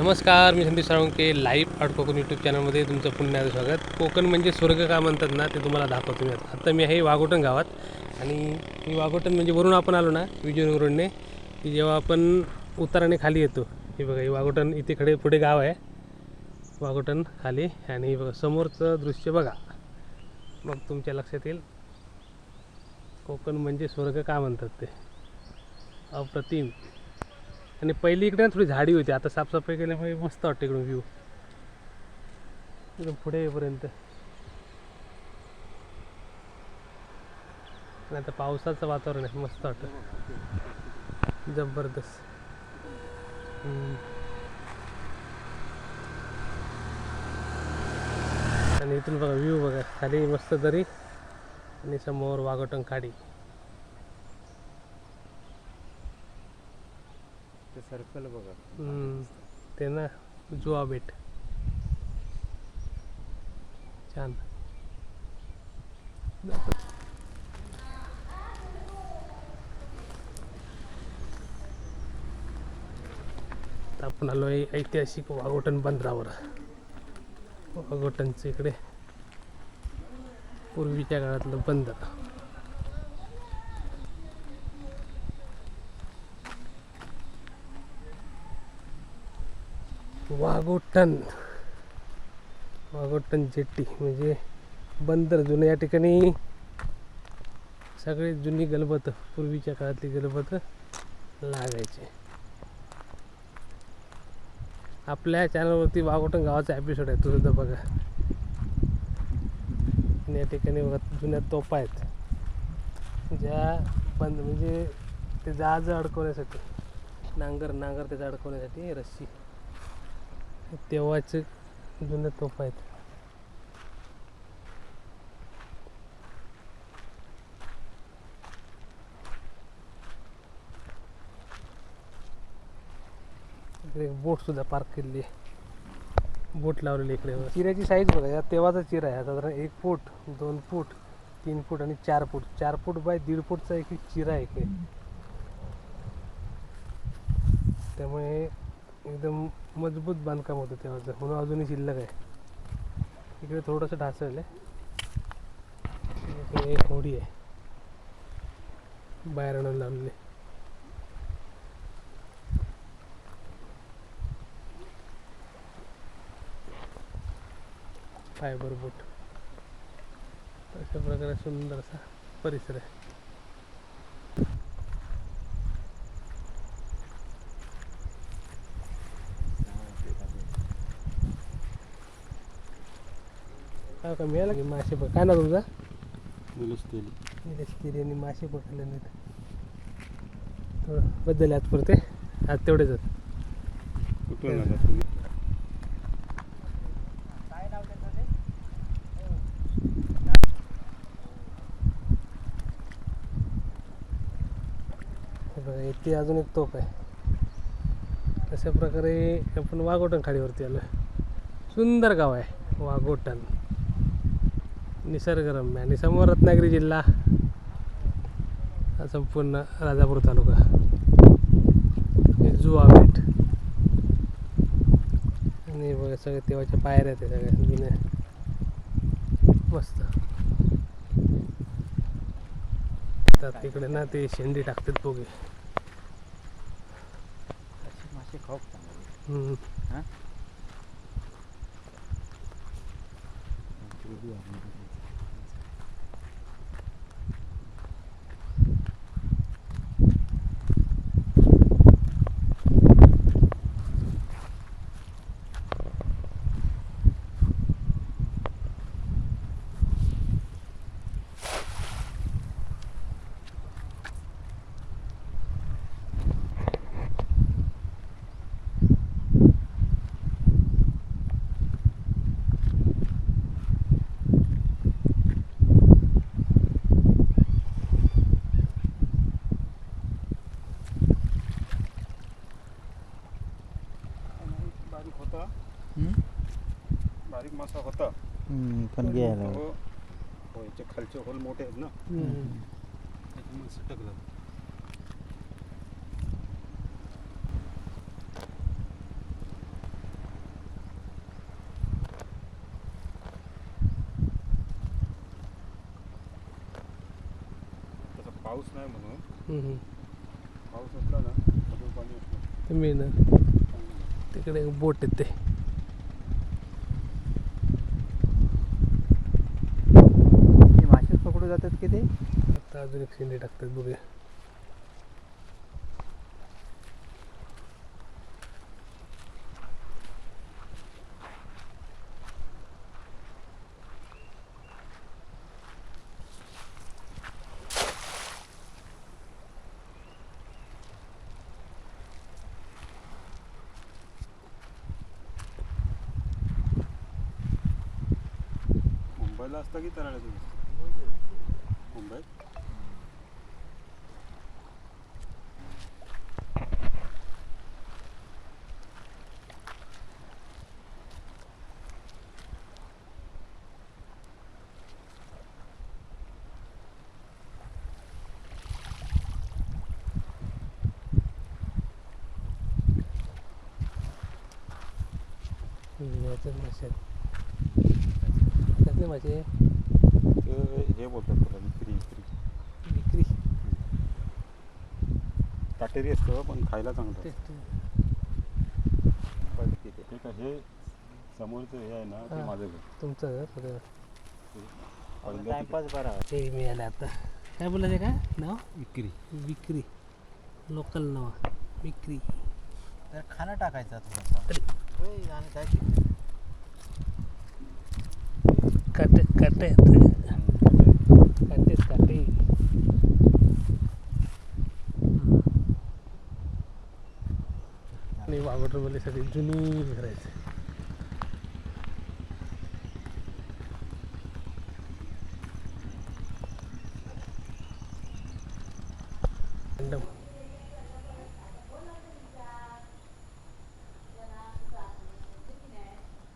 नमस्कार, मी Sandeep Salunke live art Konkan YouTube चॅनलमध्ये तुमचं पुन्हा स्वागत. कोकण म्हणजे स्वर्ग का म्हणतात ना, ते तुम्हाला दाखवतो मी. आता मी आहे वाघोटण गावात आणि ही वाघोटण म्हणजे वरून आपण आलो ना विजयनगरने, की जेव्हा आपण उताराने खाली येतो, हे बघा ही वाघोटण इथे पुढे गाव आहे वाघोटण खाली. आणि बघा समोरचं दृश्य बघा, मग तुमच्या लक्षात येईल कोकण म्हणजे स्वर्ग का म्हणतात ते. अप्रतिम. आणि पहिली इकडे थोडी झाडी होती, आता साफसफाई केल्यामुळे मस्त वाटतं इकडून व्ह्यू एकदम पुढे येईपर्यंत. आणि आता पावसाचं वातावरण आहे, मस्त वाटतं, जबरदस्त. आणि इथून बघा व्ह्यू बघा, खाली मस्त दरी आणि समोर वाघोटण खाडी. सर्कल बघा, ते ना जुआ बेट छान. आपण आलो आहे ऐतिहासिक वाघोटण बंदरावर. वाघोटणचं इकडे पूर्वीच्या काळातलं बंदर. वाघोटण जेट्टी म्हणजे बंदर. जुनं या ठिकाणी सगळे जुनी गलबत, पूर्वीच्या काळातली गलबत लागायचे. आपल्या चॅनलवरती वाघोटण गावाचा एपिसोड आहे, तो सुद्धा बघा. या ठिकाणी बघा जुन्या तोफा आहेत, ज्या म्हणजे ते जहाज अडकवण्यासाठी, नांगर त्याचा अडकवण्यासाठी रस्सी, तेव्हाचे जुन्या तोफा आहेत. इकडे बोट सुद्धा पार्क केलेली आहे, बोट लावलेली इकडे. चिऱ्याची साईज बघा, या तेव्हाचा चिरा आहे साधारण 1 फूट 2 फूट 3 फूट आणि 4 फूट. 4 फूट बाय 1.5 फूटचा एक चिरा आहे इकडे. त्यामुळे एकदम मजबूत बांधकाम होतं तेव्हाचं, म्हणून अजूनही शिल्लक आहे. इकडे थोडंसं ढासळलं आहे. इकडे एक होडी आहे बाहेर आणून लावलेली, फायबर बोट. अशा प्रकारे सुंदर असा परिसर आहे. का मिळाला की मासे बघ. काय ना तुमचा? निलेश तेली. आणि मासे पकडले नाहीत, थोडं बद्दल आज पुरते, आज तेवढेच आहेत. कुठून आला तुम्ही? इथे अजून एक तोफ आहे. अशा प्रकारे आपण वाघोटण खाडीवरती आलो. सुंदर गाव आहे वाघोटण, निसर्गरम्य. आणि समोर रत्नागिरी जिल्हा, संपूर्ण राजापूर तालुका, जुआ बेट. आणि बघा सगळे तेव्हाच्या पायऱ्या ते सगळ्या जुन्या, मस्त. तिकडे ना ते शेंडी टाकतात पोगे. मासे खाऊ का? बारीक मासा होता, पण घ्यायला याचे खालचे होल मोठे आहेत ना, त्याच्यामुळे सटकलं. पाऊस नाही म्हणून. हम्म. पाऊस असला ना सगळं पाणी असतं. ते मेन तिकडे एक बोट येते. मासे पकडू जातात की ते. आता अजून एक शेंडी टाकतात बघूया. मुंबईला असतं की तराळ्यात असतं? मुंबईत. याच्यात मासे कसले मासे हे बोलतात त्याला विक्री. विक्री काटेरी असतं पण खायला चांगलं तेच असतं. हे काय हे समोरचं हे आहे ना ते हां. माझं घर. तुमचं घर बरं. पहिलं टाइमपास बरा. ते मिळालं आता. काय बोलायचं काय नाव? विक्री. विक्री. लोकल नाव विक्री. तर खाना टाकायचा थोडासा. होय, आणि काय शिकतो? काटे काटे काटेच काटे. आणि वाघोटरमध्ये सगळी जुनी घर आहेत. Random.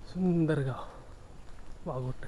सुंदर गाव वाघोट.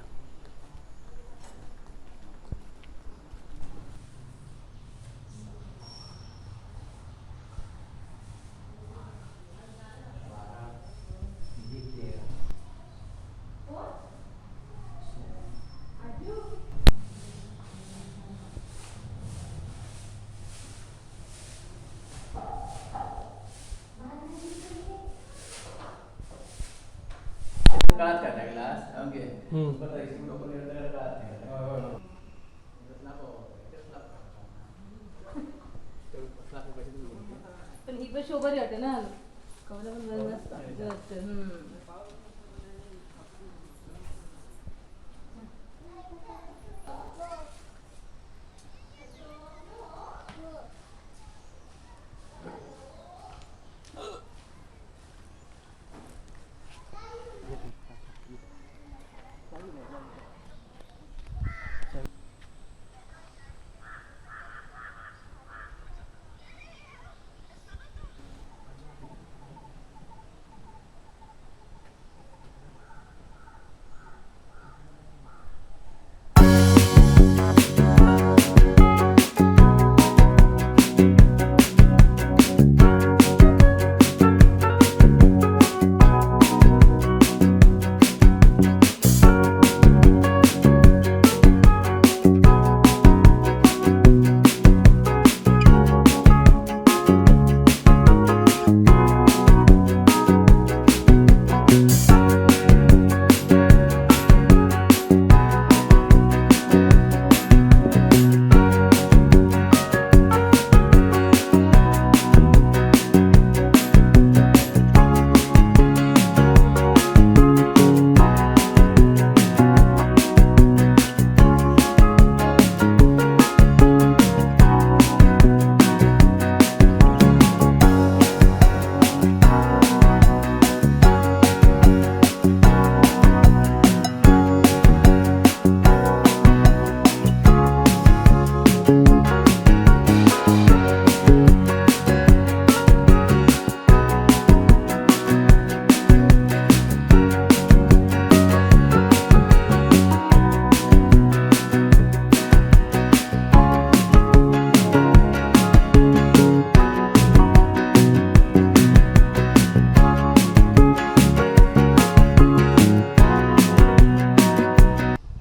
पण ही पण शोभा वाटते ना कवला पण बरं नसतं.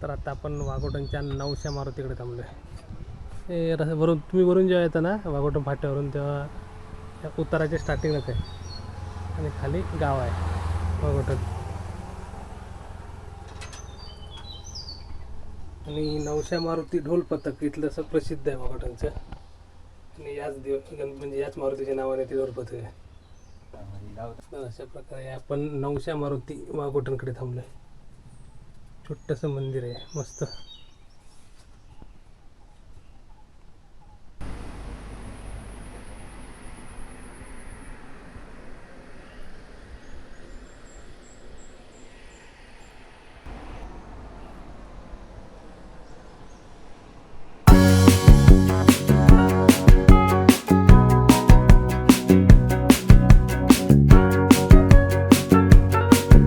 तर आता आपण वाघोटांच्या नवश्या मारुतीकडे थांबलोय. हे वरून तुम्ही वरून जेव्हा येता ना वाघोटन फाट्यावरून तेव्हा या उताराच्या स्टार्टिंगलाच आहे आणि खाली गाव आहे वाघोटन. आणि नवशा मारुती ढोल पथक इथलं असं प्रसिद्ध आहे वाघोटनचं. आणि म्हणजे याच मारुतीच्या नावाने ते ढोल पथक आहे. तर अशा प्रकारे आपण नवशा मारुती वाघोटनकडे थांबलोय. छोटंसं मंदिर आहे मस्त.